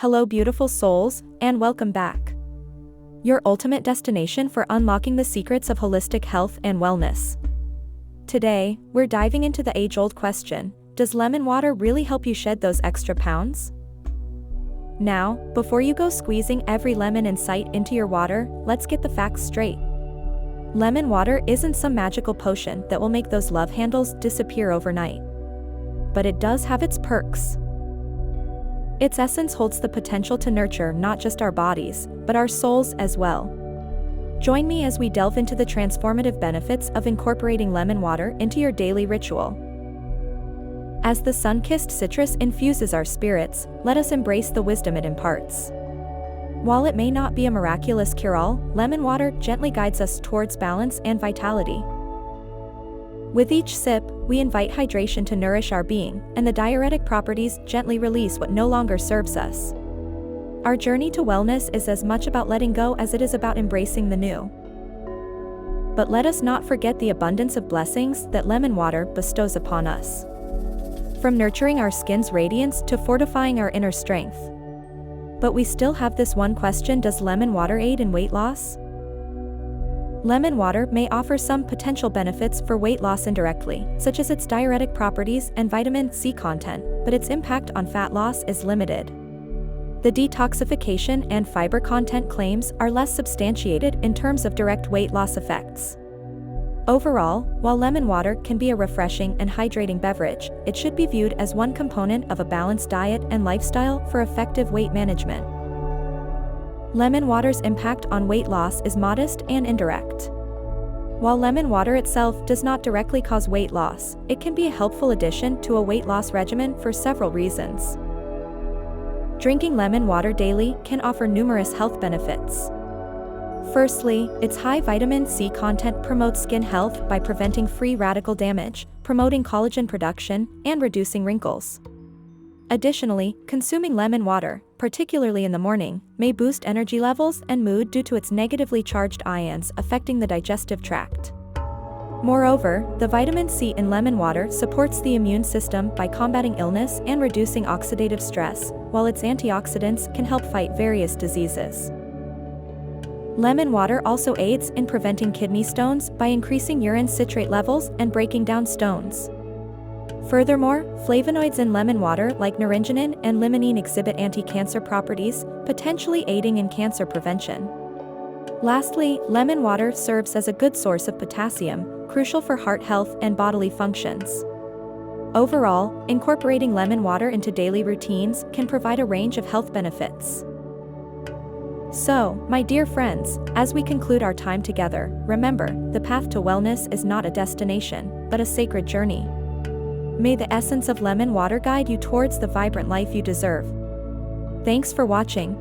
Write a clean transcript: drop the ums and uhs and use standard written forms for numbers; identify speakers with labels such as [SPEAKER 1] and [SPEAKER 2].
[SPEAKER 1] Hello beautiful souls, and welcome back. Your ultimate destination for unlocking the secrets of holistic health and wellness. Today, we're diving into the age-old question, does lemon water really help you shed those extra pounds? Now, before you go squeezing every lemon in sight into your water, let's get the facts straight. Lemon water isn't some magical potion that will make those love handles disappear overnight. But it does have its perks. Its essence holds the potential to nurture not just our bodies, but our souls as well. Join me as we delve into the transformative benefits of incorporating lemon water into your daily ritual. As the sun-kissed citrus infuses our spirits, let us embrace the wisdom it imparts. While it may not be a miraculous cure-all, lemon water gently guides us towards balance and vitality. With each sip, we invite hydration to nourish our being, and the diuretic properties gently release what no longer serves us. Our journey to wellness is as much about letting go as it is about embracing the new. But let us not forget the abundance of blessings that lemon water bestows upon us. From nurturing our skin's radiance to fortifying our inner strength. But we still have this one question: does lemon water aid in weight loss? Lemon water may offer some potential benefits for weight loss indirectly, such as its diuretic properties and vitamin C content, but its impact on fat loss is limited. The detoxification and fiber content claims are less substantiated in terms of direct weight loss effects. Overall, while lemon water can be a refreshing and hydrating beverage, it should be viewed as one component of a balanced diet and lifestyle for effective weight management. Lemon water's impact on weight loss is modest and indirect. While lemon water itself does not directly cause weight loss, it can be a helpful addition to a weight loss regimen for several reasons. Drinking lemon water daily can offer numerous health benefits. Firstly, its high vitamin C content promotes skin health by preventing free radical damage, promoting collagen production, and reducing wrinkles. Additionally, consuming lemon water, particularly in the morning, may boost energy levels and mood due to its negatively charged ions affecting the digestive tract. Moreover, the vitamin C in lemon water supports the immune system by combating illness and reducing oxidative stress, while its antioxidants can help fight various diseases. Lemon water also aids in preventing kidney stones by increasing urine citrate levels and breaking down stones. Furthermore, flavonoids in lemon water like naringenin and limonene exhibit anti-cancer properties, potentially aiding in cancer prevention. Lastly, lemon water serves as a good source of potassium, crucial for heart health and bodily functions. Overall, incorporating lemon water into daily routines can provide a range of health benefits. So, my dear friends, as we conclude our time together, remember, the path to wellness is not a destination, but a sacred journey. May the essence of lemon water guide you towards the vibrant life you deserve. Thanks for watching,